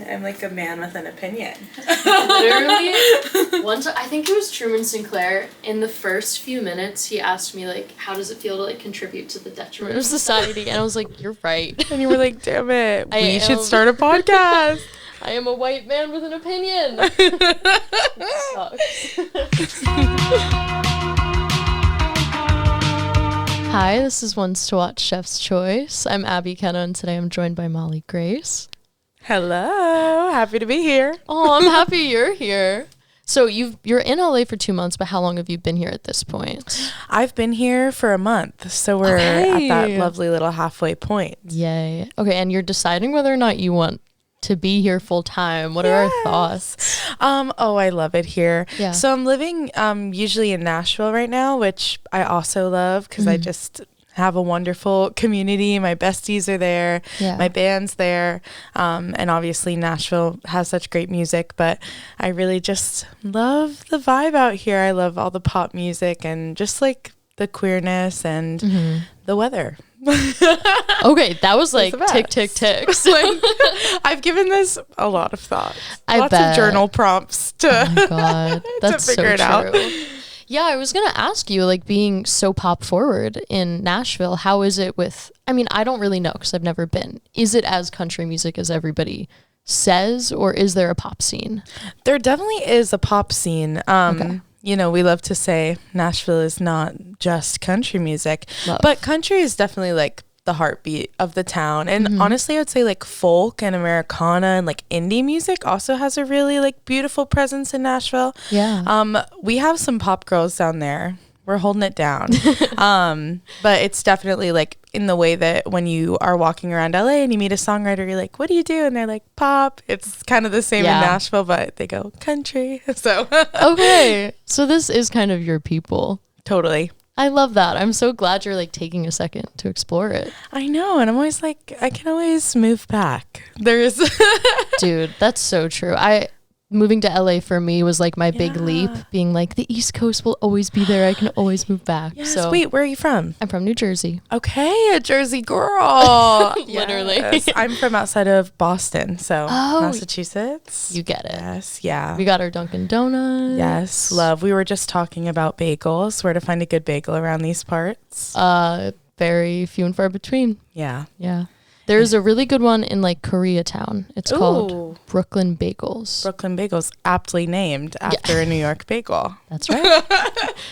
I'm like a man with an opinion. Literally, one time, I think it was Truman Sinclair, in the first few minutes, he asked me, like, how does it feel to, like, contribute to the detriment of society? And I was like, you're right. And you were like, damn it, we should start a podcast. I am a white man with an opinion. Sucks. Hi, this is Once to Watch Chef's Choice. I'm Abby Kenna, and today I'm joined by Molly Grace. Hello, happy to be here. Oh, I'm happy you're here. So you're in LA for 2 months, but how long have you been here at this point? I've been here for a month, so we're at that lovely little halfway point. Yay. Okay, and you're deciding whether or not you want to be here full time. What are our thoughts? I love it here. Yeah. So I'm living usually in Nashville right now, which I also love because I just have a wonderful community. My besties are there. Yeah. My band's there. And obviously Nashville has such great music, but I really just love the vibe out here. I love all the pop music and just like the queerness and the weather. Okay, that was like tick, tick, ticks. Like, I've given this a lot of thought. Lots of journal prompts to, oh my God, that's to figure it out. Yeah, I was going to ask you, like, being so pop forward in Nashville, how is it with, I mean, I don't really know because I've never been. Is it as country music as everybody says, or is there a pop scene? There definitely is a pop scene. Okay. You know, we love to say Nashville is not just country music, but country is definitely like the heartbeat of the town. And honestly, I would say like folk and Americana and like indie music also has a really like beautiful presence in Nashville. Yeah. We have some pop girls down there. We're holding it down. But it's definitely like in the way that when you are walking around LA and you meet a songwriter, you're like, what do you do? And they're like, pop. It's kind of the same in Nashville, but they go country. So okay. So this is kind of your people. Totally. I love that. I'm so glad you're like taking a second to explore it. I know. And I'm always like, I can always move back. Dude, that's so true. Moving to LA for me was like my big leap, being like, the East Coast will always be there. I can always move back. Yes, so wait, where are you from? I'm from New Jersey. Okay, a Jersey girl. Literally. Yes. I'm from outside of Boston, so Massachusetts. You get it. Yes, yeah. We got our Dunkin' Donuts. Yes, love. We were just talking about bagels, where to find a good bagel around these parts. Very few and far between. Yeah. Yeah. There's a really good one in like Koreatown. It's called Brooklyn Bagels. Brooklyn Bagels, aptly named after a New York bagel. That's right.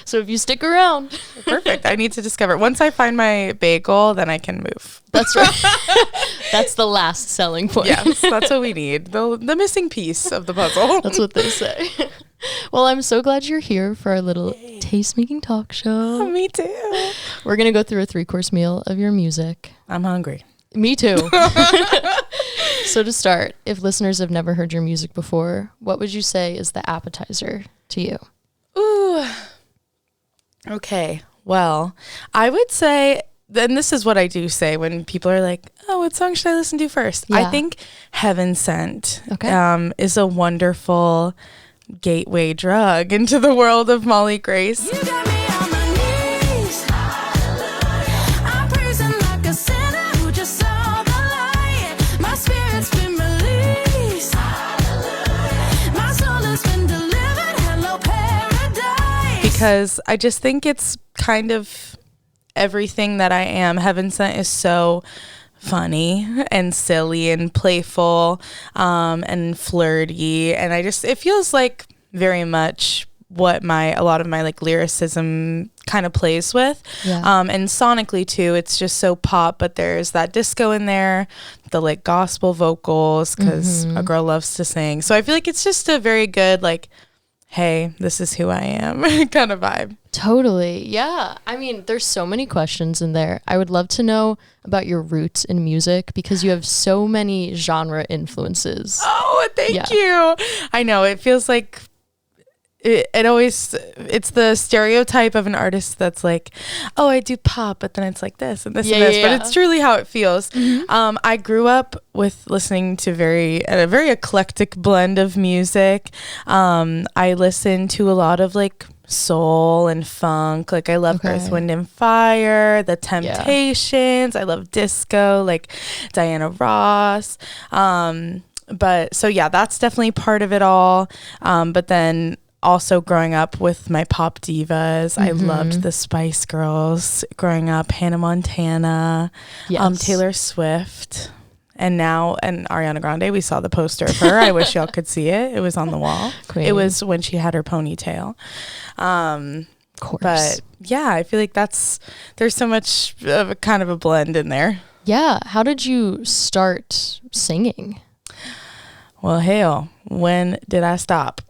So if you stick around. Perfect. I need to discover. Once I find my bagel, then I can move. That's right. That's the last selling point. Yes, that's what we need. The missing piece of the puzzle. That's what they say. Well, I'm so glad you're here for our little taste-making talk show. Oh, me too. We're going to go through a 3-course meal of your music. I'm hungry. Me too. So to start, if listeners have never heard your music before, what would you say is the appetizer to you? Ooh. Okay. Well, I would say, and this is what I do say when people are like, oh, what song should I listen to first? Yeah. I think Heaven Sent is a wonderful gateway drug into the world of Molly Grace. You got me on my knees. I'm praising like a sinner who just saw the light. My spirit's been released. My soul has been delivered. Hello, paradise. Because I just think it's kind of everything that I am. Heaven Sent is so funny and silly and playful and flirty, and it feels like very much what a lot of my like lyricism kind of plays with. And sonically too, it's just so pop, but there's that disco in there, the like gospel vocals, because a girl loves to sing. So I feel like it's just a very good like, hey, this is who I am kind of vibe. Totally. Yeah. I mean, there's so many questions in there. I would love to know about your roots in music because you have so many genre influences. Oh, thank you. I know. It feels like it's the stereotype of an artist that's like, oh, I do pop, but then it's like this and this and this. But it's truly how it feels. I grew up with listening to a very eclectic blend of music. I listened to a lot of like soul and funk. Like I love Earth, Wind and Fire, The Temptations. I love disco, like Diana Ross. But so yeah, that's definitely part of it all. But then also growing up with my pop divas, I loved the Spice Girls growing up, Hannah Montana, Taylor Swift. And Ariana Grande, we saw the poster of her. I wish y'all could see it. It was on the wall. Queen. It was when she had her ponytail. Of course. But yeah, I feel like there's so much of a kind of a blend in there. Yeah. How did you start singing? Well, hell, when did I stop?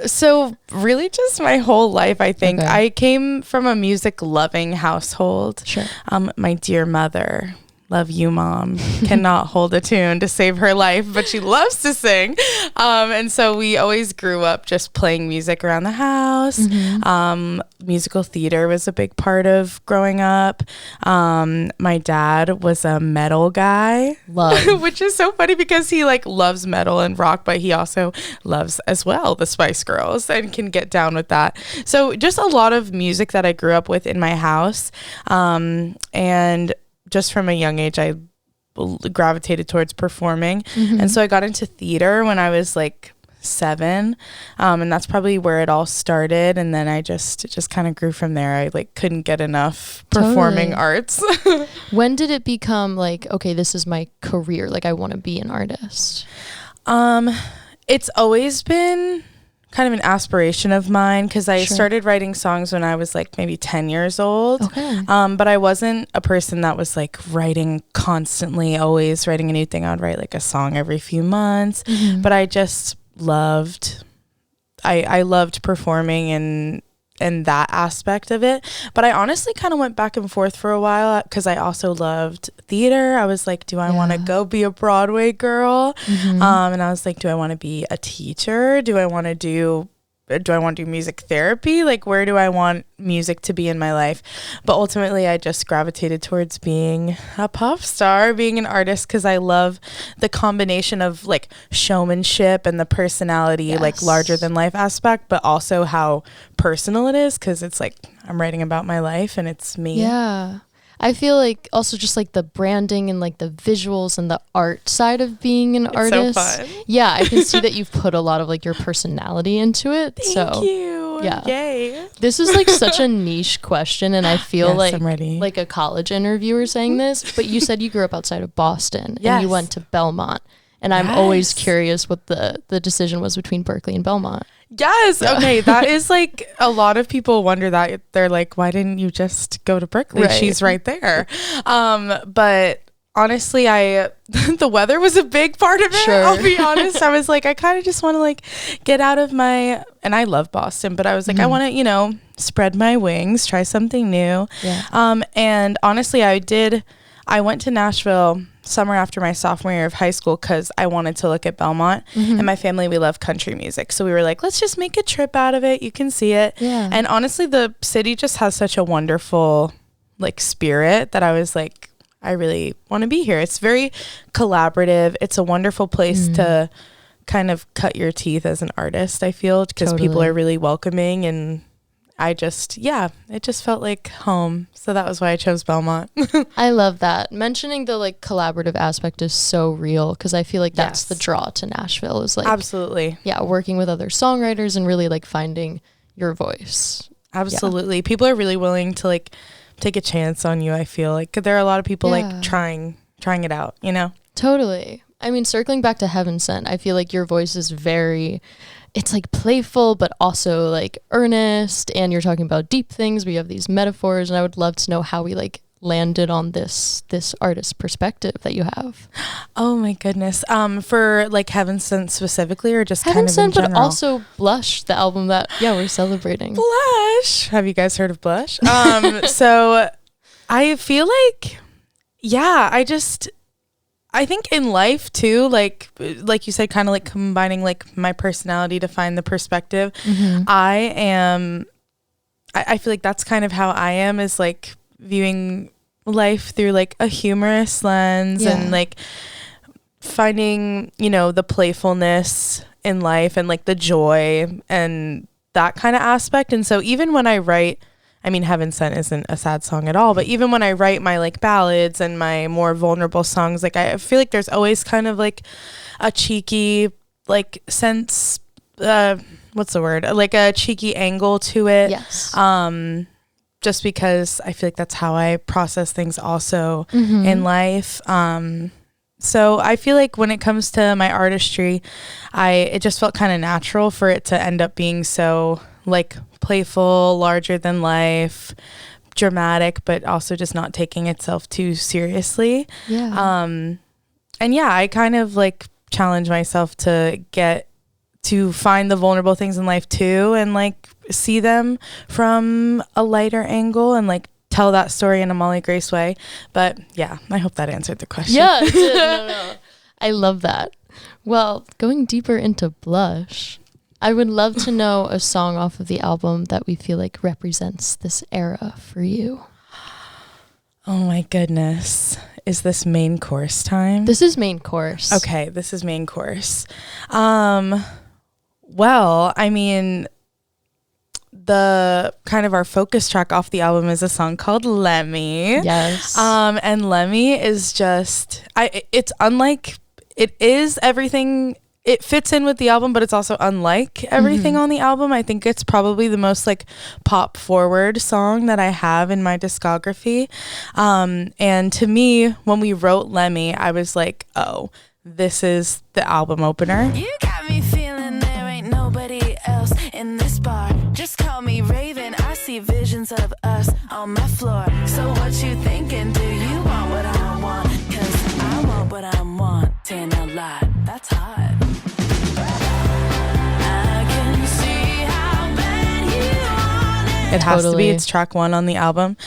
So really just my whole life, I think. Okay. I came from a music loving household. Sure. My dear mother, love you, Mom, cannot hold a tune to save her life, but she loves to sing. And so we always grew up just playing music around the house. Musical theater was a big part of growing up. My dad was a metal guy, which is so funny because he like loves metal and rock, but he also loves as well the Spice Girls and can get down with that. So just a lot of music that I grew up with in my house. And just from a young age, I gravitated towards performing. And so I got into theater when I was like 7. And that's probably where it all started. And then it just kind of grew from there. I like couldn't get enough performing arts. When did it become like, okay, this is my career? Like I want to be an artist. It's always been kind of an aspiration of mine because I started writing songs when I was like maybe 10 years old. Okay. But I wasn't a person that was like writing constantly, always writing a new thing. I'd write like a song every few months. But I just loved performing and that aspect of it. But I honestly kind of went back and forth for a while because I also loved theater. I was like, do I want to go be a Broadway girl? And I was like, do I want to be a teacher? Do I want to do music therapy? Like, where do I want music to be in my life? But ultimately, I just gravitated towards being a pop star, being an artist, because I love the combination of like showmanship and the personality, like larger than life aspect, but also how personal it is, because it's like I'm writing about my life and it's me. Yeah. I feel like also just like the branding and like the visuals and the art side of being an artist. So fun. Yeah, I can see that you've put a lot of like your personality into it. Thank you. Yeah. Yay. This is like such a niche question, and I feel I'm ready. like a college interviewer saying this, but you said you grew up outside of Boston and you went to Belmont. And I'm always curious what the decision was between Berkeley and Belmont. Yes. Yeah. Okay. That is like a lot of people wonder that. They're like, why didn't you just go to Berkeley? Right. She's right there. But honestly, the weather was a big part of it. Sure. I'll be honest. I was like, I kind of just want to like get out of and I love Boston, but I was like, I want to, spread my wings, try something new. Yeah. And honestly, I went to Nashville summer after my sophomore year of high school because I wanted to look at Belmont. And my family, we love country music, so we were like, let's just make a trip out of it. You can see it. And honestly, the city just has such a wonderful like spirit that I was like, I really want to be here. It's very collaborative. It's a wonderful place to kind of cut your teeth as an artist, I feel, because people are really welcoming, and it just felt like home. So that was why I chose Belmont. I love that. Mentioning the like collaborative aspect is so real, because I feel like that's the draw to Nashville, is like absolutely working with other songwriters and really like finding your voice. Absolutely. People are really willing to like take a chance on you. I feel like there are a lot of people like trying it out, Totally. I mean, circling back to Heaven Sent, I feel like your voice is it's like playful, but also like earnest, and you're talking about deep things. We have these metaphors, and I would love to know how we like landed on this artist perspective that you have. Oh my goodness. For like Heaven Sent specifically, or just Heaven kind of Sent, in general? but also Blush, the album that we're celebrating. Blush. Have you guys heard of Blush? So I feel like, I think in life too, like you said, kind of like combining like my personality to find the perspective. I feel like that's kind of how I am, is like viewing life through like a humorous lens and like finding, the playfulness in life and like the joy and that kind of aspect. And so even when I write I mean, Heaven Sent isn't a sad song at all, but even when I write my like ballads and my more vulnerable songs, like I feel like there's always kind of like a cheeky like sense, what's the word? Like a cheeky angle to it. Yes. Just because I feel like that's how I process things also in life. So I feel like when it comes to my artistry, it just felt kind of natural for it to end up being so like playful, larger than life, dramatic, but also just not taking itself too seriously. Yeah. And yeah, I kind of like challenge myself to find the vulnerable things in life too, and like see them from a lighter angle and like tell that story in a Molly Grace way. But yeah, I hope that answered the question. Yeah, it did. No. I love that. Well, going deeper into Blush, I would love to know a song off of the album that we feel like represents this era for you. Oh my goodness. Is this main course time? This is main course. Okay, this is main course. Well, I mean, the kind of our focus track off the album is a song called Lemmy. Yes. And Lemmy is just, it's unlike, it is everything, it fits in with the album, but it's also unlike everything on the album. I think it's probably the most like pop forward song that I have in my discography. And to me, when we wrote Lemmy, I was like, oh, this is the album opener. You got me feeling there ain't nobody else in this bar. Just call me Raven, I see visions of us on my floor. So what you thinking? Do you want what I want? 'Cause I want what I'm wanting a lot. That's hot. I can see how bad you want it. It has to be. It's track 1 on the album.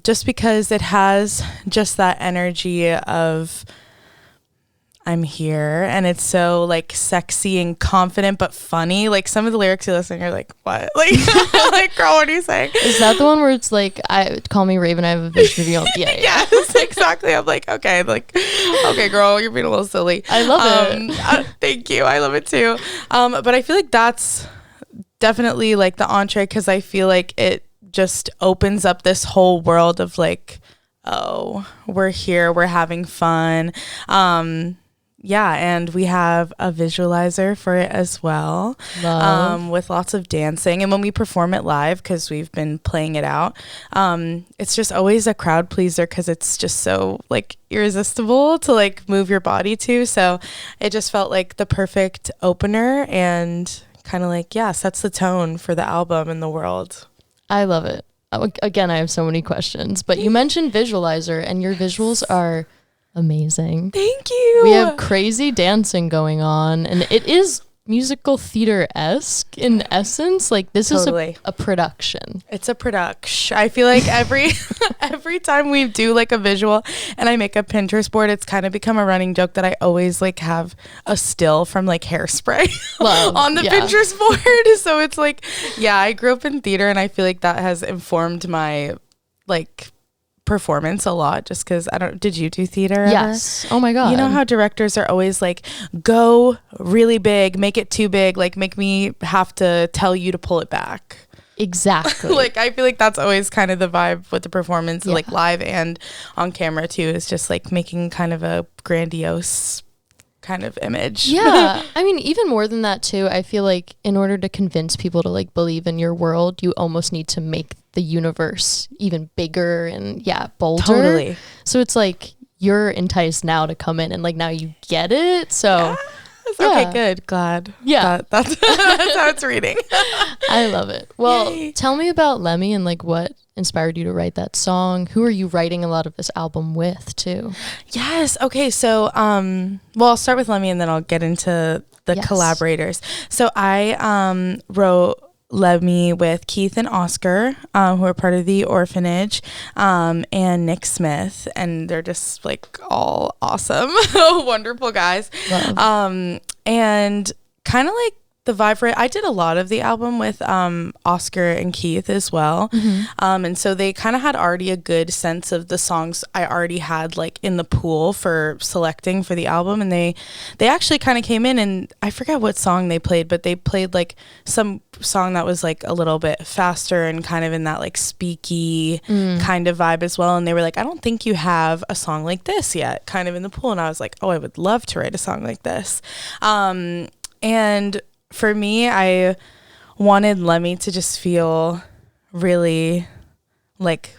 Just because it has just that energy of I'm here, and it's so like sexy and confident but funny. Like some of the lyrics you listen, you're like, what? Like, like, girl, what are you saying? Is that the one where it's like, call me Raven, I have a vision of you? Yeah. Yes, exactly. I'm like, okay, girl, you're being a little silly. I love it. Thank you. I love it too. But I feel like that's definitely like the entree, because I feel like it just opens up this whole world of like, oh, we're here, we're having fun. Yeah, and we have a visualizer for it as well, with lots of dancing. And when we perform it live, because we've been playing it out, it's just always a crowd pleaser, because it's just so like irresistible to like move your body to. So it just felt like the perfect opener, and kind of like, yeah, sets the tone for the album and the world. I love it. Again, I have so many questions, but you mentioned visualizer, and your visuals are amazing. Thank you. We have crazy dancing going on, and it is musical theater-esque in essence. Like this Totally. Is a production. It's a production. I feel like every time we do like a visual and I make a Pinterest board, it's kind of become a running joke that I always like have a still from like Hairspray on the Pinterest board. So it's like, yeah, I grew up in theater, and I feel like that has informed my like performance a lot, just because did you do theater ever? Yes. Oh my god. You know how directors are always like, go really big, make it too big, like make me have to tell you to pull it back. Exactly. Like I feel like that's always kind of the vibe with the performance, like live and on camera too, is just like making kind of a grandiose kind of image. Yeah. I mean, even more than that too, I feel like in order to convince people to like believe in your world, you almost need to make the universe even bigger and bolder. Totally. So it's like you're enticed now to come in, and like now you get it. So okay, good. Glad. Yeah. That's how it's reading. I love it. Well, Yay. Tell me about Lemmy and like what inspired you to write that song. Who are you writing a lot of this album with too? Yes. Okay. So, well, I'll start with Lemmy and then I'll get into the collaborators. So I wrote Lemmy with Keith and Oscar, who are part of the Orphanage, and Nick Smith, and they're just like all awesome, wonderful guys. And kind of like the vibe for it. I did a lot of the album with Oscar and Keith as well. And so they kind of had already a good sense of the songs I already had like in the pool for selecting for the album. And they actually kind of came in, and I forget what song they played, but they played like some song that was like a little bit faster and kind of in that like speaky kind of vibe as well. And they were like, I don't think you have a song like this yet, kind of in the pool. And I was like, oh, I would love to write a song like this. And for me, I wanted Lemmy to just feel really like,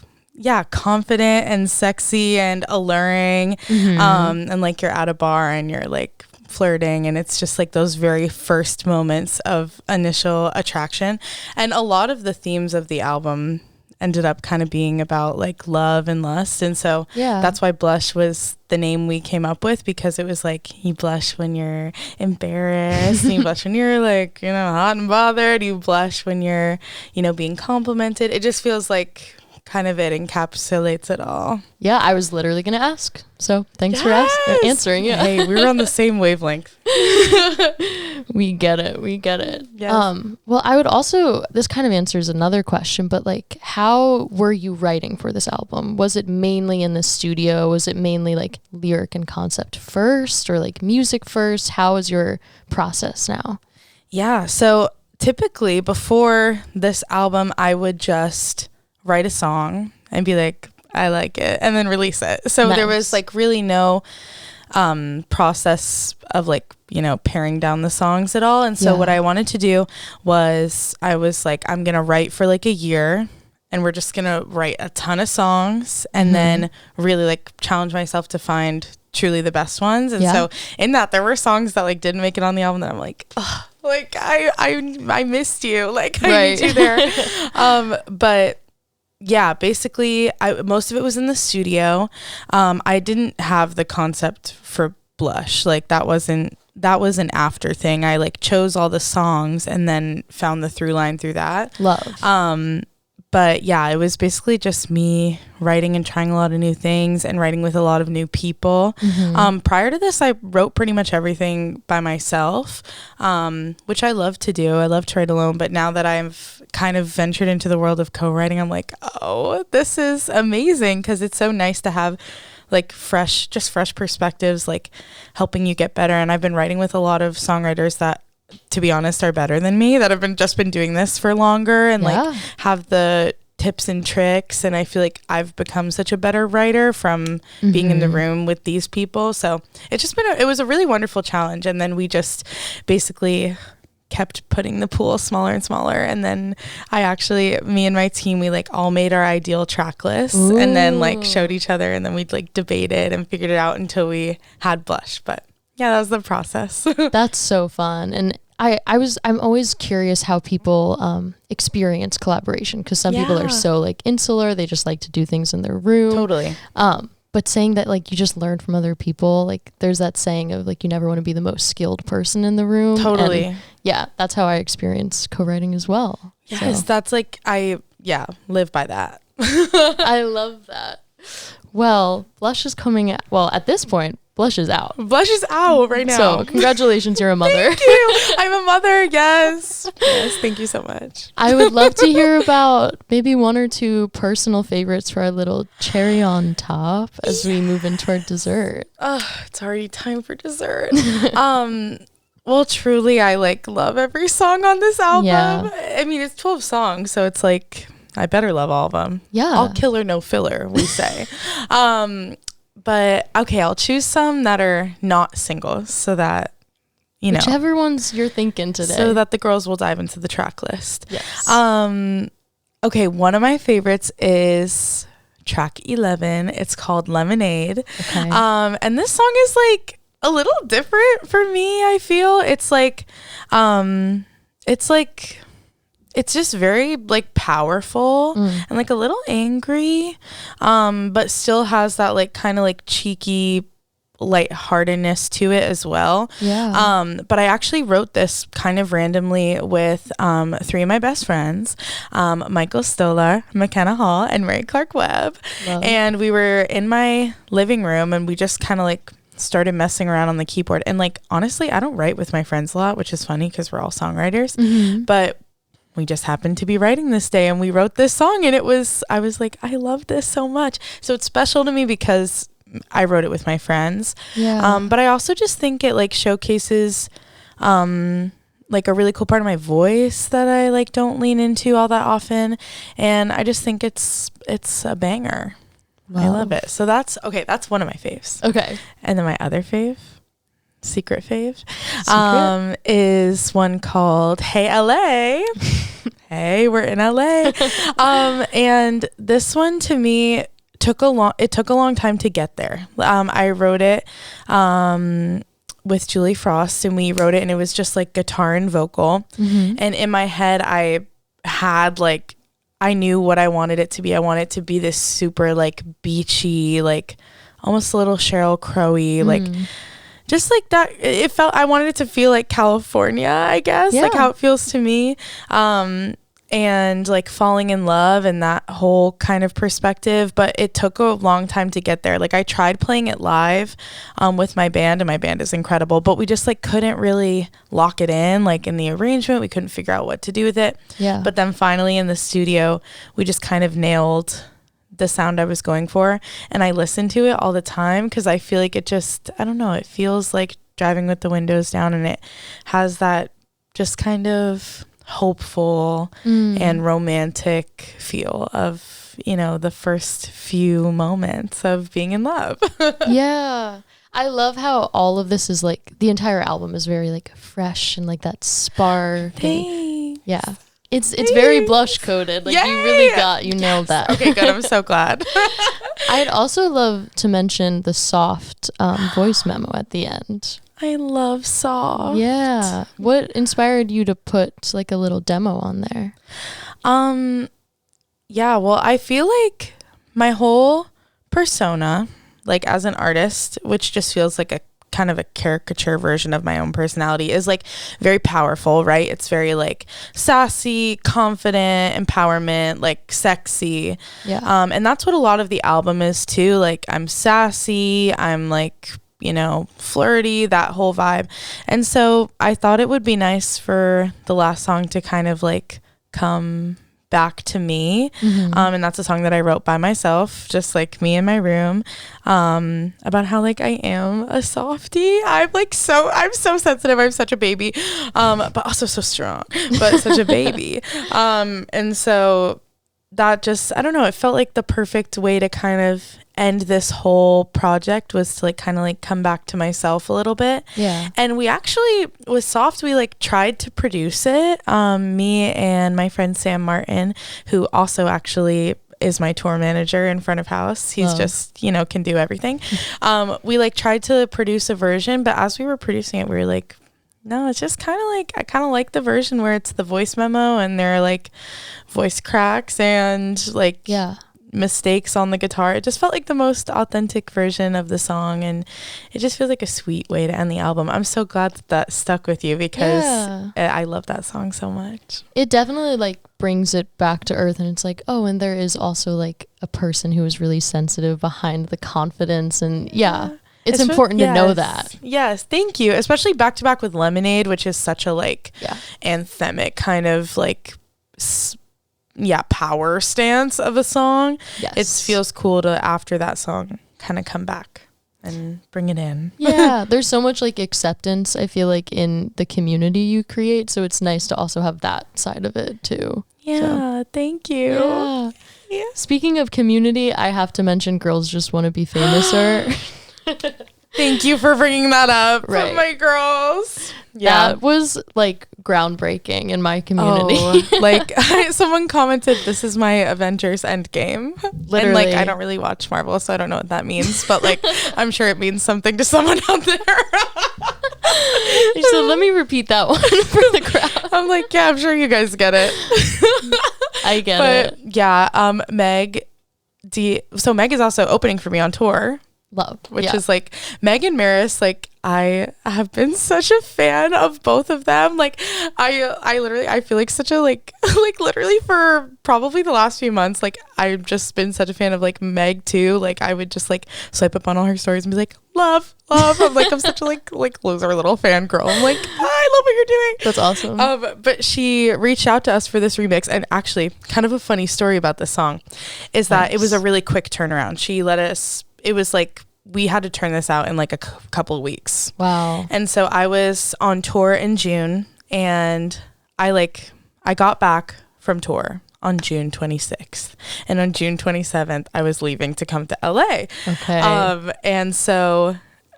confident and sexy and alluring. And like you're at a bar and you're like flirting, and it's just like those very first moments of initial attraction. And a lot of the themes of the album ended up kind of being about like love and lust. And so that's why Blush was the name we came up with, because it was like, you blush when you're embarrassed, and you blush when you're like, hot and bothered, you blush when you're, being complimented. It just feels like kind of it encapsulates it all. Yeah, I was literally going to ask. So thanks for answering. Yeah. Hey, we were on the same wavelength. We get it. Yes. Well, I would also, this kind of answers another question, but like, how were you writing for this album? Was it mainly in the studio? Was it mainly like lyric and concept first, or like music first? How is your process now? Yeah. So typically before this album, I would just write a song and be like, I like it, and then release it. So there was like really no process of like, paring down the songs at all. And so what I wanted to do was, I was like, I'm going to write for like a year, and we're just going to write a ton of songs, and then really like challenge myself to find truly the best ones. And so in that, there were songs that like didn't make it on the album that I'm like, oh, like I missed you. Like I need you there. But yeah, basically, most of it was in the studio. I didn't have the concept for Blush. Like that was an after thing. I like chose all the songs and then found the through line through that. Love. But yeah, it was basically just me writing and trying a lot of new things and writing with a lot of new people. Prior to this, I wrote pretty much everything by myself, which I love to do. I love to write alone. But now that I've kind of ventured into the world of co-writing, I'm like, oh, this is amazing, because it's so nice to have like fresh perspectives, like helping you get better. And I've been writing with a lot of songwriters that, to be honest, are better than me, that have been doing this for longer and like have the tips and tricks. And I feel like I've become such a better writer from being in the room with these people. So it was a really wonderful challenge. And then we just basically kept putting the pool smaller and smaller. And then me and my team, we like all made our ideal track list and then like showed each other, and then we'd like debated and figured it out until we had Blush. But yeah, that was the process. That's so fun. And I'm always curious how people experience collaboration, because some people are so like insular, they just like to do things in their room. Totally. But saying that like you just learn from other people, like there's that saying of like, you never want to be the most skilled person in the room. Totally. And yeah, that's how I experience co-writing as well. Yes, so. That's like, I live by that. I love that. Well, Blush is coming out. Well, at this point, Blush is out. Blush is out right now. So congratulations, you're a mother. Thank you. I'm a mother. Yes. Yes. Thank you so much. I would love to hear about maybe one or two personal favorites for our little cherry on top as we move into our dessert. It's already time for dessert. Well, truly, I like love every song on this album. Yeah. I mean, it's 12 songs, so it's like, I better love all of them. Yeah. All killer, no filler, we say. But okay, I'll choose some that are not singles, so that, whichever ones you're thinking today, so that the girls will dive into the track list. Yes. Okay, one of my favorites is track 11. It's called Lemonade. Okay. And this song is like a little different for me. I feel it's just very like powerful and like a little angry, but still has that like kind of like cheeky lightheartedness to it as well. Yeah. But I actually wrote this kind of randomly with three of my best friends, Michael Stolar, McKenna Hall, and Mary Clark Webb. Love. And we were in my living room, and we just kind of like started messing around on the keyboard. And like, honestly, I don't write with my friends a lot, which is funny because we're all songwriters. But we just happened to be writing this day and we wrote this song, and I was like, I love this so much. So it's special to me because I wrote it with my friends. But I also just think it like showcases like a really cool part of my voice that I like don't lean into all that often. And I just think it's a banger. I love it. So that's one of my faves. Okay. And then my other secret fave, is one called Hey LA. Hey, we're in LA. And this one to me took a long time to get there. I wrote it with Julie Frost, and we wrote it, and it was just like guitar and vocal. And in my head, I had like, I knew what I wanted it to be. I wanted it to be this super like beachy, like almost a little Sheryl Crow-y, like just like that. I wanted it to feel like California, I guess, like how it feels to me. And like falling in love and that whole kind of perspective, but it took a long time to get there. Like I tried playing it live with my band, and my band is incredible, but we just like couldn't really lock it in, like in the arrangement. We couldn't figure out what to do with it. But then finally in the studio, we just kind of nailed the sound I was going for. And I listen to it all the time because I feel like it just, I don't know, it feels like driving with the windows down, and it has that just kind of hopeful and romantic feel of, you know, the first few moments of being in love. I love how all of this is like, the entire album is very like fresh and like that spark. It's very blush coded. Like you nailed that. Okay, good. I'm so glad. I'd also love to mention the soft voice memo at the end. I love soft. Yeah. What inspired you to put like a little demo on there? Yeah, well, I feel like my whole persona, like as an artist, which just feels like a kind of a caricature version of my own personality, is like very powerful, right? It's very like sassy, confident, empowerment, like sexy. And that's what a lot of the album is too. Like I'm sassy, I'm like, you know, flirty, that whole vibe. And so I thought it would be nice for the last song to kind of like come back to me. And that's a song that I wrote by myself, just like me in my room, about how like I am a softie. I'm so sensitive. I'm such a baby, but also so strong, but such a baby. And so that just, I don't know, it felt like the perfect way to kind of end this whole project, was to like kind of like come back to myself a little bit. And we actually, with Soft, we like tried to produce it, me and my friend Sam Martin, who also actually is my tour manager in front of house. He's just, you know, can do everything. We like tried to produce a version, but as we were producing it, we were like, no, it's just kind of like, I kind of like the version where it's the voice memo and there are like voice cracks and like mistakes on the guitar. It just felt like the most authentic version of the song, and it just feels like a sweet way to end the album. I'm so glad that stuck with you, because I love that song so much. It definitely like brings it back to earth, and it's like, oh, and there is also like a person who is really sensitive behind the confidence, and it's important to know that. Yes, thank you. Especially back to back with Lemonade, which is such a like anthemic kind of like power stance of a song. It feels cool to, after that song, kind of come back and bring it in. There's so much like acceptance, I feel like, in the community you create, so it's nice to also have that side of it too. Thank you. Speaking of community, I have to mention Girls Just Want to Be Famouser. Thank you for bringing that up. Right. My girls. That was like groundbreaking in my community. Like someone commented, this is my Avengers Endgame. Literally. And like, I don't really watch Marvel, so I don't know what that means, but like, I'm sure it means something to someone out there. So let me repeat that one for the crowd. I'm like, yeah, I'm sure you guys get it. I get it. Yeah. Meg is also opening for me on tour. Love. Which is like Meg and Maris, like I have been such a fan of both of them. Like I feel like such a like literally for probably the last few months, like I've just been such a fan of like Meg too. Like I would just like swipe up on all her stories and be like, love. I'm such a like loser little fan girl. I'm like, I love what you're doing. That's awesome. But she reached out to us for this remix, and actually kind of a funny story about this song is that it was a really quick turnaround. She let us, it was like we had to turn this out in like a couple of weeks. Wow. And so I was on tour in June, and I got back from tour on June 26th, and on June 27th I was leaving to come to LA. Okay. And so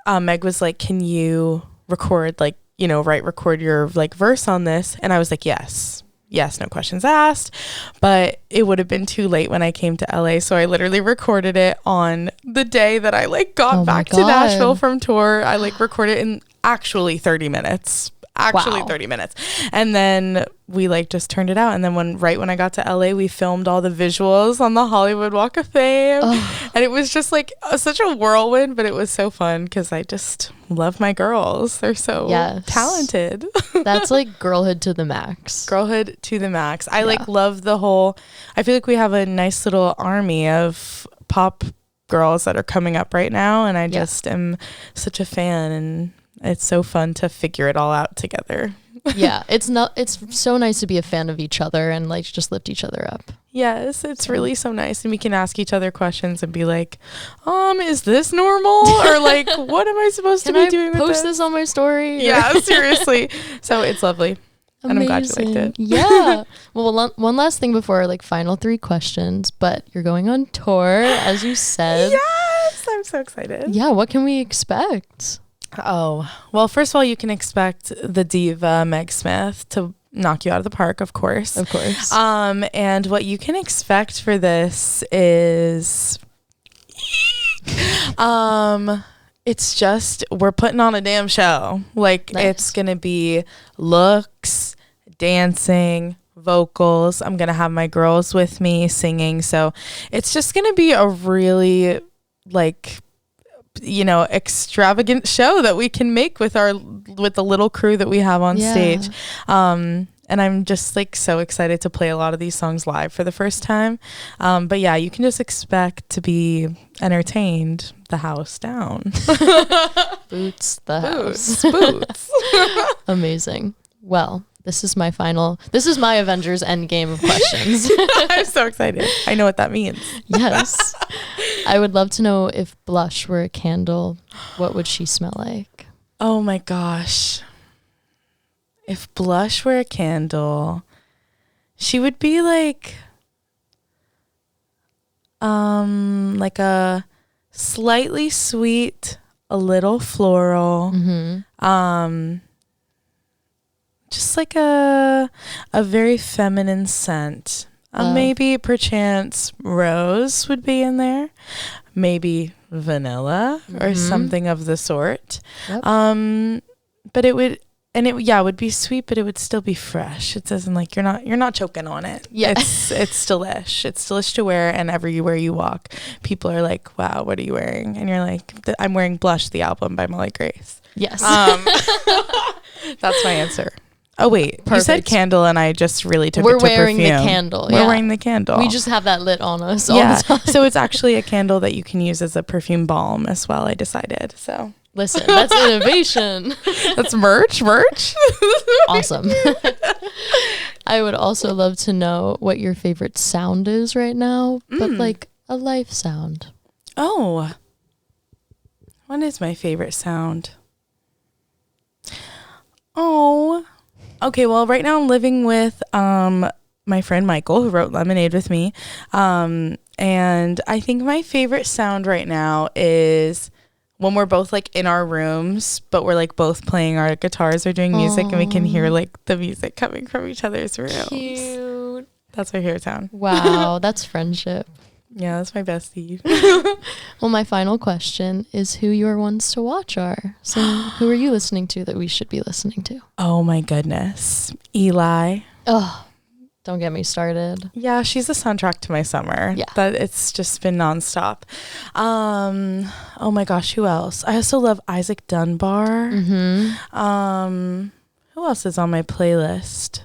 Meg was like, can you record record your like verse on this? And I was like, yes, no questions asked. But it would have been too late when I came to LA, so I literally recorded it on the day that I like got back to Nashville from tour. I like recorded in actually 30 minutes. 30 minutes. And then we like just turned it out, and then right when I got to LA, we filmed all the visuals on the Hollywood Walk of Fame. And it was just like such a whirlwind, but it was so fun because I just love my girls. They're so talented. That's like girlhood to the max. I like love the whole, I feel like we have a nice little army of pop girls that are coming up right now, and I just am such a fan, and it's so fun to figure it all out together. Yeah, it's so nice to be a fan of each other and like just lift each other up. Yes, it's really so nice, and we can ask each other questions and be like, is this normal? Or like, what am I supposed to be doing with post this on my story? Yeah, seriously. So it's lovely. Amazing. And I'm glad you liked it. Yeah. Well, one last thing before our like final 3 questions, but you're going on tour, as you said. Yes, I'm so excited. Yeah, what can we expect? Oh, well, first of all, you can expect the diva Meg Smith to knock you out of the park, of course. Of course. And what you can expect for this is it's just, we're putting on a damn show. Like, It's going to be looks, dancing, vocals. I'm going to have my girls with me singing. So it's just going to be a really, like, extravagant show that we can make with the little crew that we have on stage. And I'm just like so excited to play a lot of these songs live for the first time. But yeah, you can just expect to be entertained. The house down. Boots the house. Boots. Amazing. Well, this is my Avengers Endgame of questions. I'm so excited. I know what that means. Yes. I would love to know if blush were a candle, what would she smell like? Oh my gosh. If blush were a candle, she would be like a slightly sweet, a little floral, just like a very feminine scent. Maybe perchance rose would be in there, maybe vanilla or something of the sort. Yep. But it would, and it would be sweet, but it would still be fresh. It doesn't like you're not choking on it. Yeah. It's delish. It's delish to wear, and everywhere you walk, people are like, "Wow, what are you wearing?" And you're like, "I'm wearing Blush, the album by Molly Grace." Yes. That's my answer. Oh wait, Perfect. You said candle, and I just really took it to perfume. We're wearing the candle. We're wearing the candle. We just have that lit on us all the time. So it's actually a candle that you can use as a perfume balm as well, I decided. So listen, that's innovation. That's merch. Awesome. I would also love to know what your favorite sound is right now, but like a life sound. Oh, what is my favorite sound? Oh, okay. Well, right now I'm living with my friend Michael, who wrote Lemonade with me. And I think my favorite sound right now is when we're both like in our rooms, but we're like both playing our guitars or doing music, and we can hear like the music coming from each other's rooms. Cute. That's my favorite sound. Wow, that's friendship. Yeah, that's my bestie. Well, my final question is who your ones to watch are. So who are you listening to that we should be listening to? Oh my goodness. Eli. Oh, Don't get me started. Yeah, she's the soundtrack to my summer. Yeah. That it's just been nonstop. Oh my gosh, who else? I also love Isaac Dunbar. Who else is on my playlist?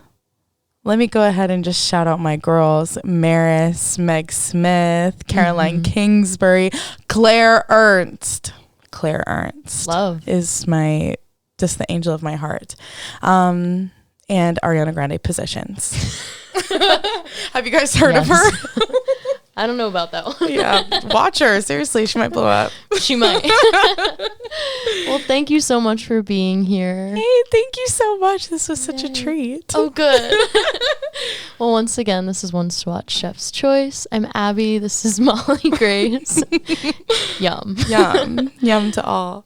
Let me go ahead and just shout out my girls. Maris, Meg Smith, Caroline Kingsbury, Claire Ernst. Claire Ernst. Love. Is just the angel of my heart. And Ariana Grande, Positions. Have you guys heard of her? I don't know about that one. Yeah, watch her. Seriously, she might blow up. She might. Well, thank you so much for being here. Hey, thank you so much. This was such a treat. Oh, good. Well, once again, this is Ones to Watch Chef's Choice. I'm Abby. This is Molly Grace. Yum. Yum. Yum to all.